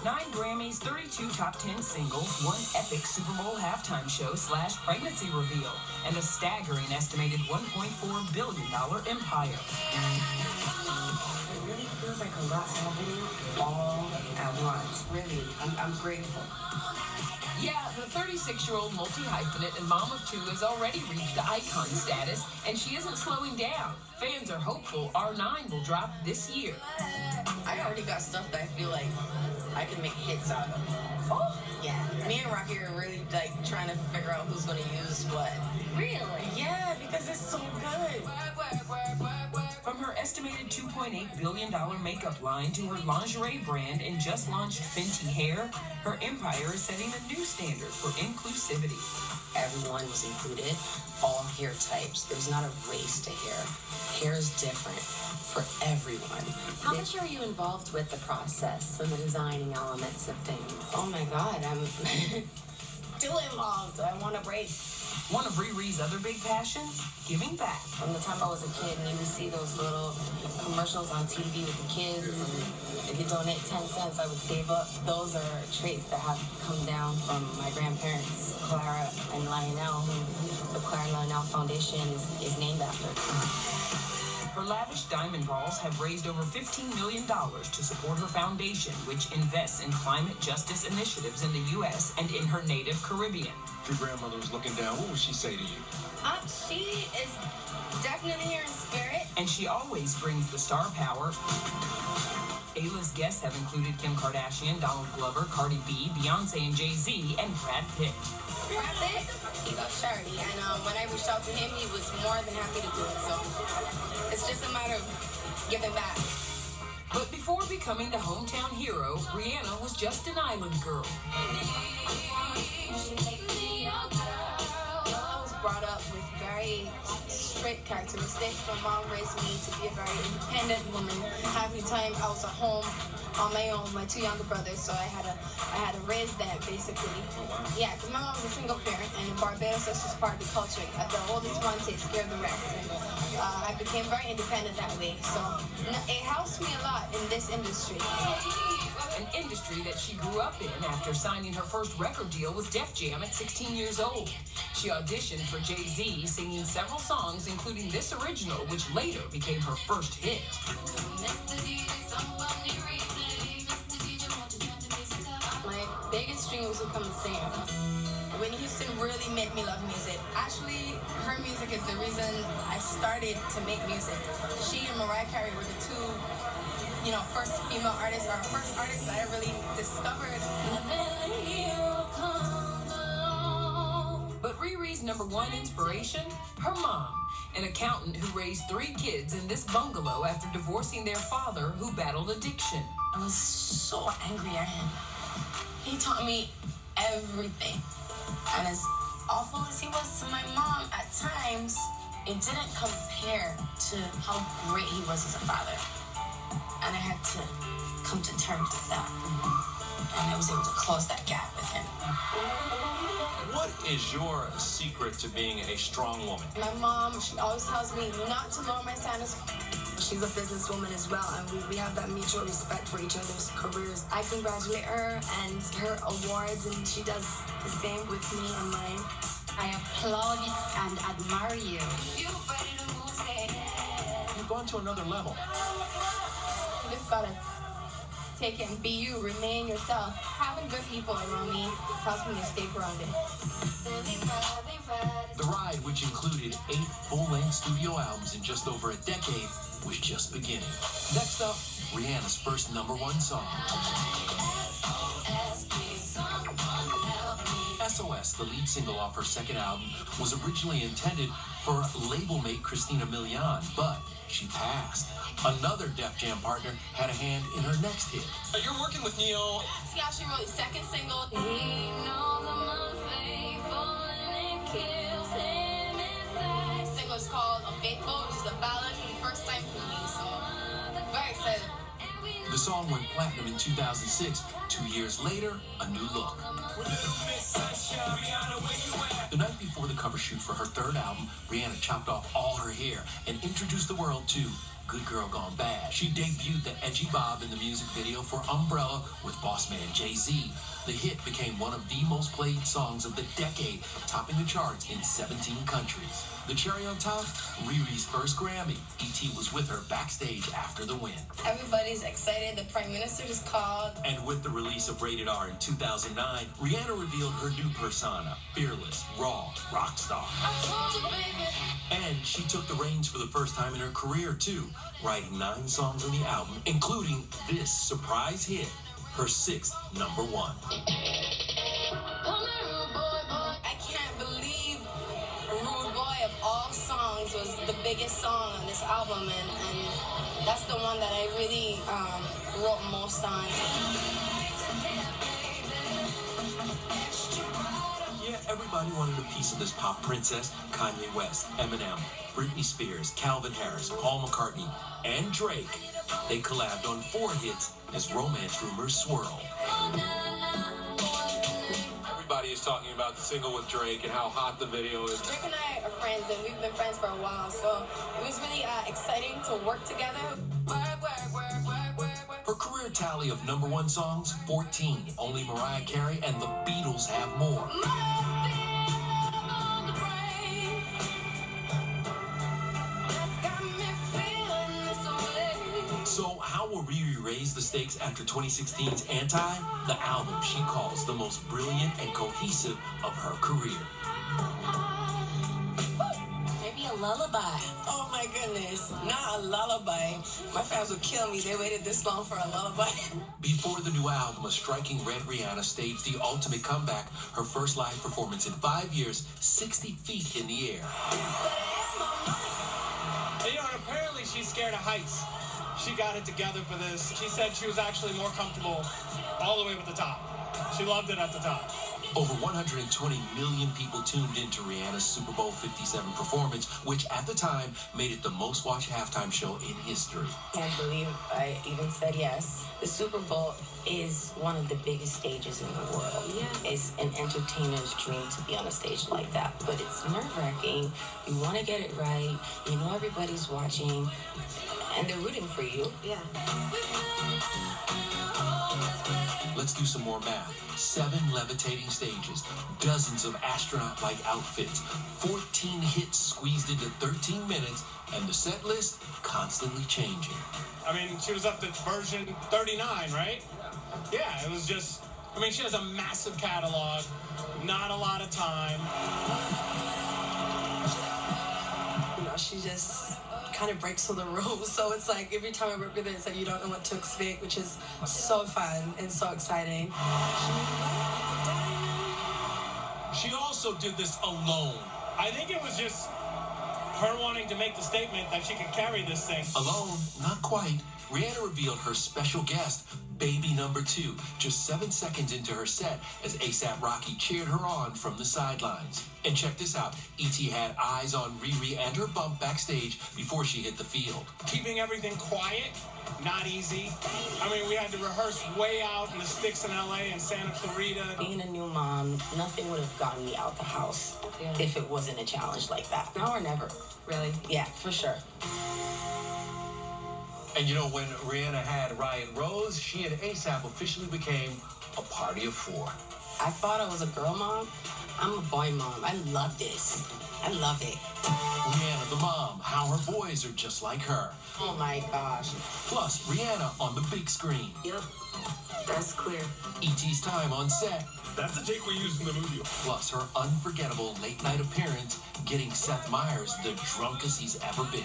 9 Grammys, 32 top 10 singles, 1 epic Super Bowl halftime show / pregnancy reveal, and a staggering estimated $1.4 billion empire. It really feels like a lot happening all at once. Really, I'm grateful. Yeah, the 36-year-old multi-hyphenate and mom of 2 has already reached icon status, and she isn't slowing down. Fans are hopeful R9 will drop this year. I already got stuff that I feel like I can make hits out of. Oh, yeah. Me and Rocky are really trying to figure out who's gonna use what. Really? Yeah, because it's so good. From her estimated $2.8 billion makeup line to her lingerie brand and just launched Fenty hair, her empire is setting a new standard for inclusivity. Everyone was included, all hair types. There's not a race to hair. Hair is different for everyone. How much are you involved with the process and the designing elements of things? Oh my God, I'm still involved. I want a break. One of Riri's other big passions? Giving back. From the time I was a kid, and you would see those little commercials on TV with the kids, and if you donate 10 cents, I would save up. Those are traits that have come down from my grandparents, Clara and Lionel, who the Clara and Lionel Foundation is named after. Her lavish diamond balls have raised over $15 million to support her foundation, which invests in climate justice initiatives in the U.S. and in her native Caribbean. If your grandmother was looking down, what would she say to you? She is definitely here in spirit. And she always brings the star power. A-list guests have included Kim Kardashian, Donald Glover, Cardi B, Beyonce and Jay-Z, and Brad Pitt. Brad Pitt, he loves charity. And when I reached out to him, he was more than happy to do it. So it's just a matter of giving back. But before becoming the hometown hero, Rihanna was just an island girl. I was brought up with very strict characteristics. My mom raised me to be a very independent woman. Half the time I was at home on my own, my 2 younger brothers, so I had to raise them basically. Yeah, because my mom was a single parent, and in Barbados that's just part of the culture. The oldest one takes care of the rest. And I became very independent that way. So it helps me a lot in this industry. An industry that she grew up in after signing her first record deal with Def Jam at 16 years old. She auditioned for Jay-Z, singing several songs, including this original, which later became her first hit. My biggest dream was to become a singer. Whitney Houston really made me love music. Actually, her music is the reason I started to make music. She and Mariah Carey were the 2, first female artists, or first artists that I really discovered. But Riri's #1 inspiration? Her mom, an accountant who raised 3 kids in this bungalow after divorcing their father, who battled addiction. I was so angry at him. He taught me everything. And as awful as he was to my mom, at times, it didn't compare to how great he was as a father. And I had to come to terms with that. And I was able to close that gap with him. What is your secret to being a strong woman? My mom, she always tells me not to lower my standards. She's a businesswoman as well, and we have that mutual respect for each other's careers. I congratulate her and her awards, and she does the same with me and mine. I applaud and admire you. You've gone to another level. You just gotta take it and be you, remain yourself. Having good people around me helps me to stay grounded. The ride, which included 8 full-length studio albums in just over a decade, was just beginning. Next up, Rihanna's first #1 song. SOS, the lead single off her second album, was originally intended for label mate Christina Milian, but she passed. Another Def Jam partner had a hand in her next hit. You're working with Neo. She actually wrote his second single. The single is called Unfaithful, which is a ballad for the first time for me, so very excited. The song went platinum in 2006. 2 years later, a new look. The night before the cover shoot for her third album, Rihanna chopped off all her hair and introduced the world to Good Girl Gone Bad. She debuted the edgy bob in the music video for Umbrella with boss man Jay-Z. The hit became one of the most played songs of the decade, topping the charts in 17 countries. The cherry on top, Riri's first Grammy. E.T. was with her backstage after the win. Everybody's excited. The Prime Minister just called. And with the release of Rated R in 2009, Rihanna revealed her new persona, fearless, raw, rock star. I told you, baby. And she took the reins for the first time in her career, too, writing 9 songs on the album, including this surprise hit, her 6th #1. I can't believe Rude Boy of all songs was the biggest song on this album, and that's the one that I really wrote most on. Yeah, everybody wanted a piece of this pop princess. Kanye West, Eminem, Britney Spears, Calvin Harris, Paul McCartney, and Drake. They collabed on 4 hits as romance rumors swirl. Everybody is talking about the single with Drake and how hot the video is. Drake and I are friends, and we've been friends for a while, so it was really exciting to work together. Her career tally of #1 songs, 14. Only Mariah Carey and the Beatles have more. So how will Riri raise the stakes after 2016's Anti? The album she calls the most brilliant and cohesive of her career. Maybe a lullaby. Oh my goodness, not a lullaby. My fans would kill me. They waited this long for a lullaby. Before the new album, a striking red Rihanna staged the ultimate comeback, her first live performance in 5 years, 60 feet in the air. And apparently she's scared of heights. She got it together for this. She said she was actually more comfortable all the way with the top. She loved it at the top. Over 120 million people tuned into Rihanna's Super Bowl 57 performance, which at the time made it the most watched halftime show in history. Can't believe I even said yes. The Super Bowl is one of the biggest stages in the world. Yeah. It's an entertainer's dream to be on a stage like that, but it's nerve-wracking. You want to get it right. You know everybody's watching, and they're rooting for you. Yeah. Let's do some more math. 7 levitating stages, dozens of astronaut-like outfits, 14 hits squeezed into 13 minutes, and the set list constantly changing. I mean, she was up to version 39, right? Yeah, it was just, I mean, she has a massive catalog, not a lot of time. She just kind of breaks all the rules. So it's like every time I work with her, it's like you don't know what to expect, which is so fun and so exciting. She also did this alone. I think it was just her wanting to make the statement that she could carry this thing. Alone? Not quite. Rihanna revealed her special guest, baby #2, just 7 seconds into her set as A$AP Rocky cheered her on from the sidelines. And check this out, E.T. had eyes on Riri and her bump backstage before she hit the field. Keeping everything quiet, not easy. I mean, we had to rehearse way out in the sticks in L.A. and Santa Clarita. Being a new mom, nothing would have gotten me out the house if it wasn't a challenge like that. Now or never. Really? Yeah, for sure. And when Rihanna had Ryan Rose, she and A$AP officially became a party of 4. I thought I was a girl mom. I'm a boy mom. I love this. I love it. Rihanna the mom, how her boys are just like her. Oh my gosh. Plus, Rihanna on the big screen. Yep, that's clear. E.T.'s time on set. That's the take we used in the movie. Plus her unforgettable late-night appearance, getting Seth Meyers the drunkest he's ever been.